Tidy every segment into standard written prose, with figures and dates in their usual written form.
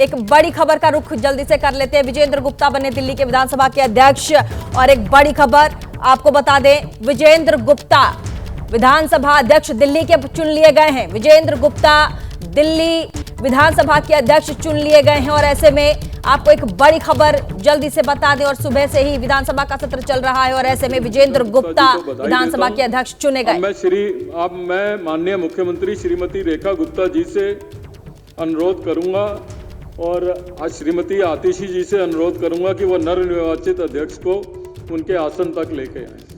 एक बड़ी खबर का रुख जल्दी से कर लेते हैं। विजेंद्र गुप्ता बने दिल्ली के विधानसभा के अध्यक्ष और एक बड़ी खबर आपको बता दें, विजेंद्र गुप्ता विधानसभा अध्यक्ष दिल्ली के चुन लिए गए हैं। विजेंद्र गुप्ता दिल्ली विधानसभा के अध्यक्ष चुन लिए गए हैं और ऐसे में आपको एक बड़ी खबर जल्दी से बता दें। और सुबह से ही विधानसभा का सत्र चल रहा है और ऐसे में विजेंद्र गुप्ता विधानसभा के अध्यक्ष चुने गए। मैं माननीय मुख्यमंत्री श्रीमती रेखा गुप्ता जी से अनुरोध करूंगा और आज श्रीमती आतिशी जी से अनुरोध करूंगा कि वो नवनिर्वाचित अध्यक्ष को उनके आसन तक लेके आए।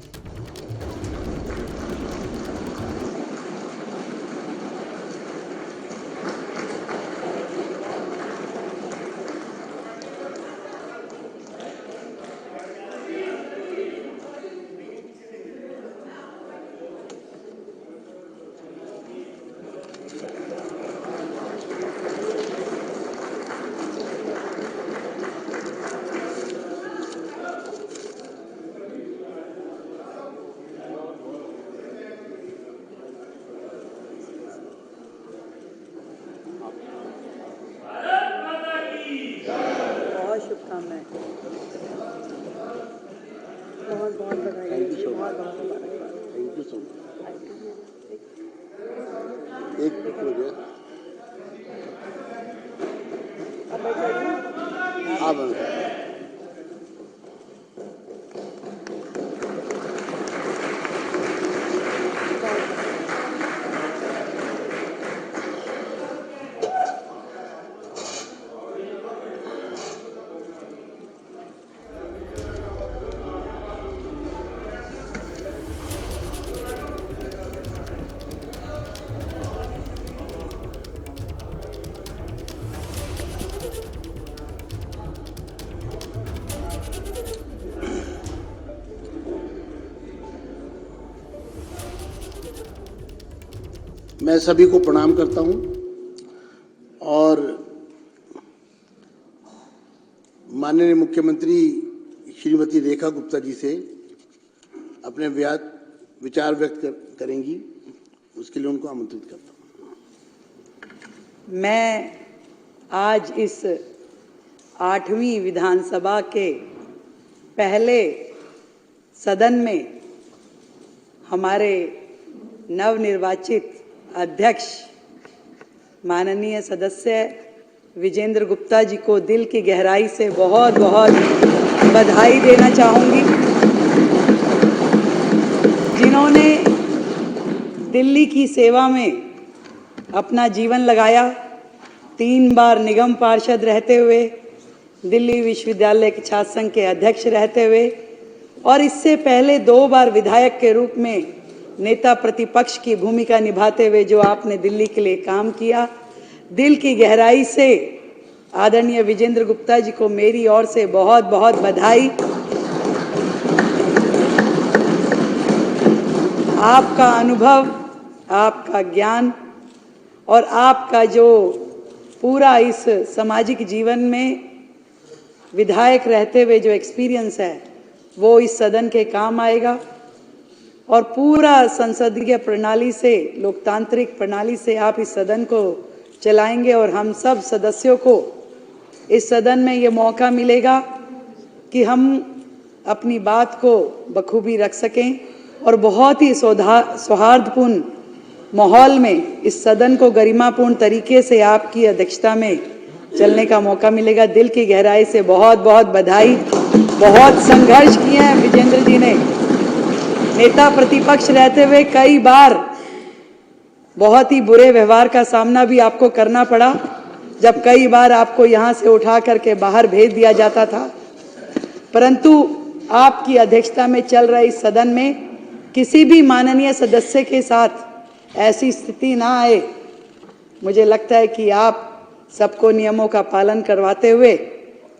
शुभकामनाएं, बहुत बहुत बधाई। Thank you so much. एक हो गया अब मैं सभी को प्रणाम करता हूं और माननीय मुख्यमंत्री श्रीमती रेखा गुप्ता जी से अपने विचार व्यक्त करेंगी, उसके लिए उनको आमंत्रित करता हूं। मैं आज इस 8वीं विधानसभा के पहले सदन में हमारे नवनिर्वाचित अध्यक्ष माननीय सदस्य विजेंद्र गुप्ता जी को दिल की गहराई से बहुत बहुत बधाई देना चाहूँगी, जिन्होंने दिल्ली की सेवा में अपना जीवन लगाया। 3 बार निगम पार्षद रहते हुए, दिल्ली विश्वविद्यालय के छात्र संघ के अध्यक्ष रहते हुए और इससे पहले 2 बार विधायक के रूप में नेता प्रतिपक्ष की भूमिका निभाते हुए जो आपने दिल्ली के लिए काम किया, दिल की गहराई से आदरणीय विजेंद्र गुप्ता जी को मेरी ओर से बहुत बहुत बधाई। आपका अनुभव, आपका ज्ञान और आपका जो पूरा इस सामाजिक जीवन में विधायक रहते हुए जो एक्सपीरियंस है वो इस सदन के काम आएगा और पूरा संसदीय प्रणाली से, लोकतांत्रिक प्रणाली से आप इस सदन को चलाएंगे और हम सब सदस्यों को इस सदन में ये मौका मिलेगा कि हम अपनी बात को बखूबी रख सकें और बहुत ही सौहार्दपूर्ण माहौल में इस सदन को गरिमापूर्ण तरीके से आपकी अध्यक्षता में चलने का मौका मिलेगा। दिल की गहराई से बहुत बहुत बधाई। बहुत संघर्ष किए हैं विजेंद्र जी ने, नेता प्रतिपक्ष रहते हुए कई बार बहुत ही बुरे व्यवहार का सामना भी आपको करना पड़ा, जब कई बार आपको यहाँ से उठा करके बाहर भेज दिया जाता था, परंतु आपकी अध्यक्षता में चल रहे इस सदन में किसी भी माननीय सदस्य के साथ ऐसी स्थिति ना आए। मुझे लगता है कि आप सबको नियमों का पालन करवाते हुए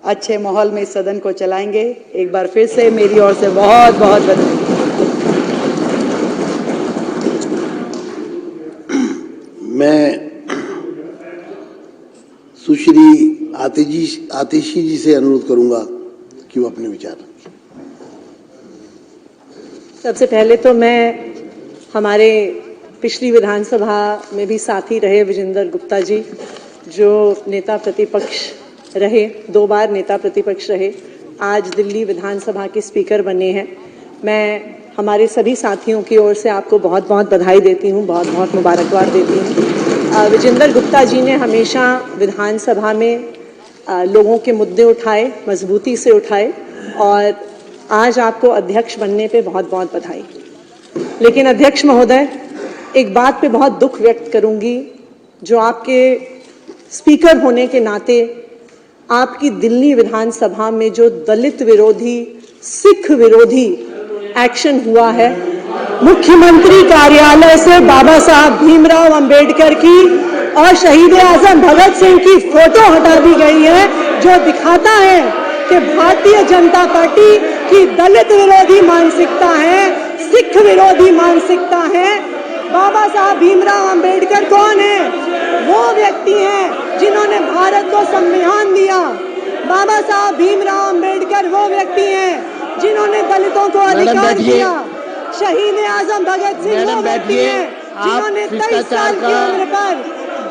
अच्छे माहौल में इस सदन को चलाएंगे। एक बार फिर से मेरी ओर से बहुत बहुत बधाई। मैं सुश्री आतिशी जी से अनुरोध करूंगा कि वो अपने विचार। सबसे पहले तो मैं हमारे पिछली विधानसभा में भी साथी रहे विजेंद्र गुप्ता जी, जो नेता प्रतिपक्ष रहे, 2 बार नेता प्रतिपक्ष रहे, आज दिल्ली विधानसभा के स्पीकर बने हैं। मैं हमारे सभी साथियों की ओर से आपको बहुत बहुत बधाई देती हूँ, बहुत बहुत मुबारकबाद देती हूँ। विजेंद्र गुप्ता जी ने हमेशा विधानसभा में लोगों के मुद्दे उठाए, मजबूती से उठाए, और आज आपको अध्यक्ष बनने पे बहुत बहुत बधाई। लेकिन अध्यक्ष महोदय, एक बात पे बहुत दुख व्यक्त करूंगी, जो आपके स्पीकर होने के नाते आपकी दिल्ली विधानसभा में जो दलित विरोधी, सिख विरोधी एक्शन हुआ है, मुख्यमंत्री कार्यालय से बाबा साहब भीमराव अंबेडकर की और शहीद आजम भगत सिंह की फोटो हटा दी गई है, जो दिखाता है कि भारतीय जनता पार्टी की दलित विरोधी मानसिकता है, सिख विरोधी मानसिकता है। बाबा साहब भीमराव अंबेडकर कौन है? वो व्यक्ति हैं जिन्होंने भारत को संविधान दिया। बाबा साहब भीमराव अंबेडकर वो व्यक्ति हैं जिन्होंने दलितों को अधिकार दिया। शहीद आजम भगत सिंह वो व्यक्ति हैं जिन्होंने 23 साल की उम्र पर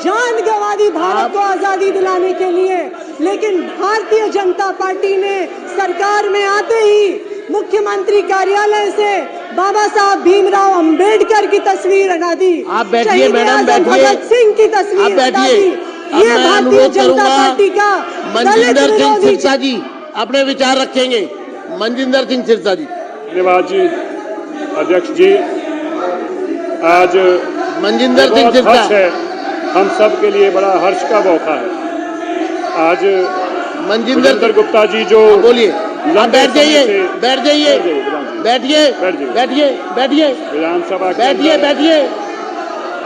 जान गंवा दी भारत को आजादी दिलाने के लिए। लेकिन भारतीय जनता पार्टी ने सरकार में आते ही मुख्यमंत्री कार्यालय से बाबा साहब भीमराव अंबेडकर की तस्वीर हटा दी। आप बैठिए मैडम, बैठिए। भगत सिंह की तस्वीर हटा दी। ये भारतीय जनता पार्टी का मनजिंदर सिंह सिरसा जी अपने विचार रखेंगे। मनजिंदर सिंह सिरसा जी। धन्यवाद जी अध्यक्ष जी। आज मनजिंदर सिंह सिरसा है, हम सब के लिए बड़ा हर्ष का मौका है। आज मनजिंदर गुप्ता जी जो बोलिए, बैठ जाइए, बैठ जाइए, बैठिए, बैठिए, बैठिए, विधानसभा बैठिए, बैठिए,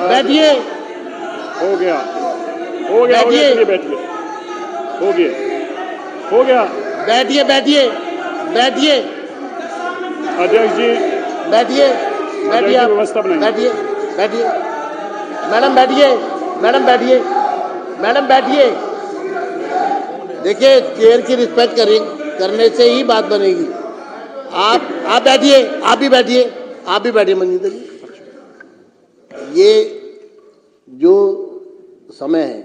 बैठिए, हो गया, हो गया, बैठिए, बैठिए, हो गया, हो गया, बैठिए, बैठिए, बैठिए, अध्यक्ष जी बैठिए, बैठिए, आप व्यवस्था बनाइए। बैठिए, बैठिए, मैडम बैठिए, मैडम बैठिए, मैडम बैठिए। देखिए, चेयर की रिस्पेक्ट करने से ही बात बनेगी। आप बैठिए, आप भी बैठिए, आप भी बैठिए मनजिंदर जी। ये जो समय है,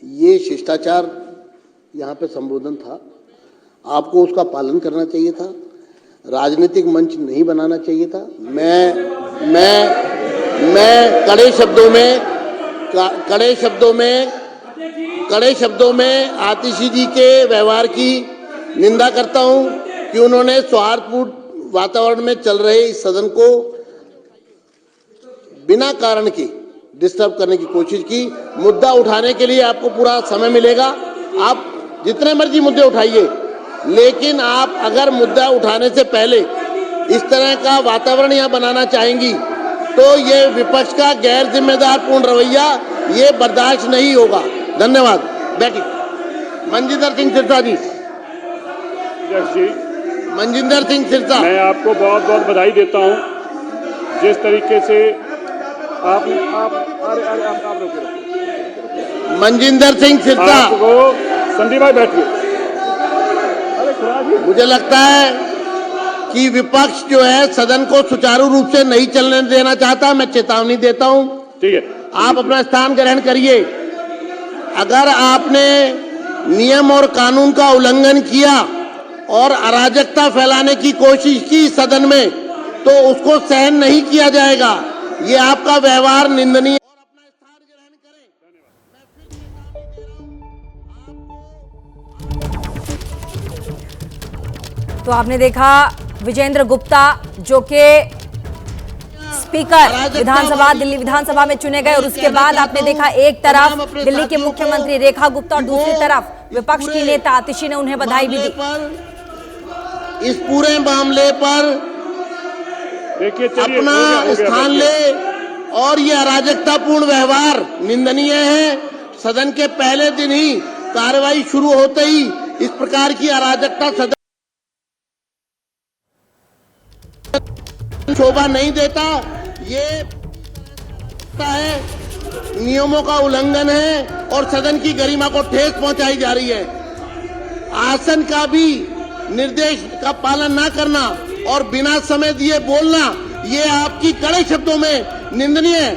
ये शिष्टाचार यहाँ पे संबोधन था, आपको उसका पालन करना चाहिए था, राजनीतिक मंच नहीं बनाना चाहिए था। मैं कड़े शब्दों में आतिशी जी के व्यवहार की निंदा करता हूं कि उन्होंने सौहार्दपूर्ण वातावरण में चल रहे इस सदन को बिना कारण के डिस्टर्ब करने की कोशिश की। मुद्दा उठाने के लिए आपको पूरा समय मिलेगा, आप जितने मर्जी मुद्दे उठाइए, लेकिन आप अगर मुद्दा उठाने से पहले इस तरह का वातावरण यहाँ बनाना चाहेंगी तो ये विपक्ष का गैर जिम्मेदार पूर्ण रवैया ये बर्दाश्त नहीं होगा। धन्यवाद। बैठिए। मनजिंदर सिंह सिरसा जी। जी मनजिंदर सिंह सिरसा। मैं आपको बहुत बहुत बधाई देता हूँ जिस तरीके से आप मनजिंदर सिंह सिरसा। संदीप भाई बैठिए। मुझे लगता है कि विपक्ष जो है सदन को सुचारू रूप से नहीं चलने देना चाहता। मैं चेतावनी देता हूं। ठीक है, आप अपना स्थान ग्रहण करिए। अगर आपने नियम और कानून का उल्लंघन किया और अराजकता फैलाने की कोशिश की सदन में, तो उसको सहन नहीं किया जाएगा। ये आपका व्यवहार निंदनीय है। और अपना स्थान ग्रहण करें। तो आपने देखा विजेंद्र गुप्ता जो कि स्पीकर विधानसभा दिल्ली विधानसभा में चुने गए, और उसके बाद आपने देखा एक तरफ दिल्ली के मुख्यमंत्री रेखा गुप्ता और दूसरी तरफ विपक्ष की नेता आतिशी ने उन्हें बधाई भी दी। इस पूरे मामले पर अपना स्थान ले, और ये अराजकतापूर्ण व्यवहार निंदनीय है। सदन के पहले दिन ही कार्रवाई शुरू होते ही इस प्रकार की अराजकता सदन शोभा नहीं देता। ये है नियमों का उल्लंघन है और सदन की गरिमा को ठेस पहुंचाई जा रही है। आसन का भी निर्देश का पालन ना करना और बिना समय दिए बोलना, ये आपकी कड़े शब्दों में निंदनीय है।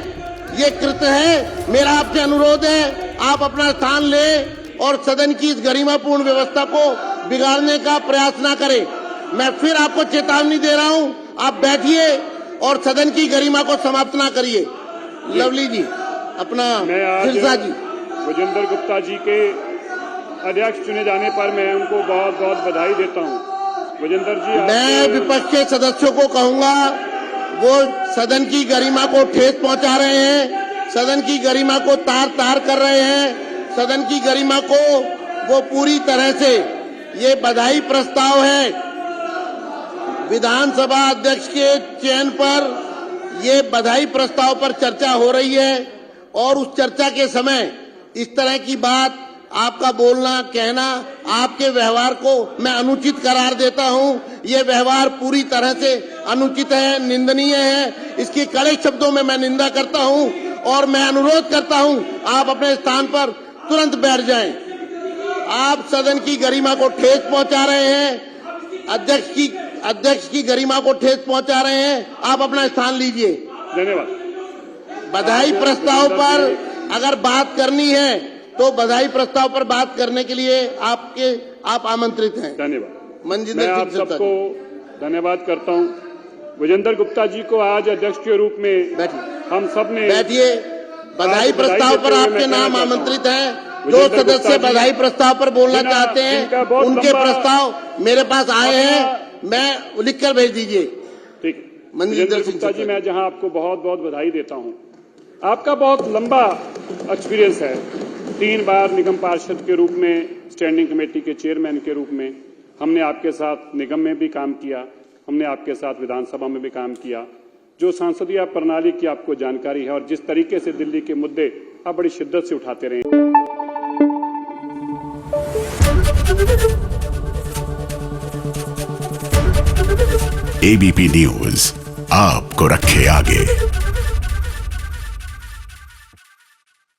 ये कृत्य है। मेरा आपसे अनुरोध है आप अपना स्थान लें और सदन की इस गरिमापूर्ण व्यवस्था को बिगाड़ने का प्रयास ना करें। मैं फिर आपको चेतावनी दे रहा हूं, आप बैठिए और सदन की गरिमा को समाप्त ना करिए। लवली जी, अपना सिरसा जी। विजेंद्र गुप्ता जी के अध्यक्ष चुने जाने पर मैं उनको बहुत बहुत बधाई देता हूं। विजेंद्र जी, मैं विपक्ष के सदस्यों को कहूंगा, वो सदन की गरिमा को ठेस पहुंचा रहे हैं, सदन की गरिमा को तार तार कर रहे हैं, सदन की गरिमा को वो पूरी तरह से, ये बधाई प्रस्ताव है विधानसभा अध्यक्ष के चयन पर, ये बधाई प्रस्ताव पर चर्चा हो रही है और उस चर्चा के समय इस तरह की बात, आपका बोलना कहना, आपके व्यवहार को मैं अनुचित करार देता हूं। ये व्यवहार पूरी तरह से अनुचित है, निंदनीय है, इसकी कड़े शब्दों में मैं निंदा करता हूं और मैं अनुरोध करता हूं आप अपने स्थान पर तुरंत बैठ जाएं। आप सदन की गरिमा को ठेस पहुंचा रहे हैं, अध्यक्ष की गरिमा को ठेस पहुंचा रहे हैं, आप अपना स्थान लीजिए। धन्यवाद। बधाई प्रस्ताव पर अगर बात करनी है तो बधाई प्रस्ताव पर बात करने के लिए आप आमंत्रित हैं। धन्यवाद। मनजिंदर मैं आप सबको धन्यवाद करता हूं। विजेंद्र गुप्ता जी को आज अध्यक्ष के रूप में हम सब ने बैठिए। बधाई प्रस्ताव पर आपके नाम आमंत्रित हैं। जो सदस्य बधाई प्रस्ताव पर बोलना चाहते हैं उनके प्रस्ताव मेरे पास आए हैं, मैं लिखकर भेज दीजिए। ठीक। विजेंद्र गुप्ता जी, मैं जहां आपको बहुत बहुत बधाई देता हूं। आपका बहुत लंबा एक्सपीरियंस है, 3 बार निगम पार्षद के रूप में, स्टैंडिंग कमेटी के चेयरमैन के रूप में हमने आपके साथ निगम में भी काम किया, हमने आपके साथ विधानसभा में भी काम किया। जो संसदीय प्रणाली की आपको जानकारी है और जिस तरीके से दिल्ली के मुद्दे आप बड़ी शिद्दत से उठाते रहे। एबीपी न्यूज आपको रखे आगे।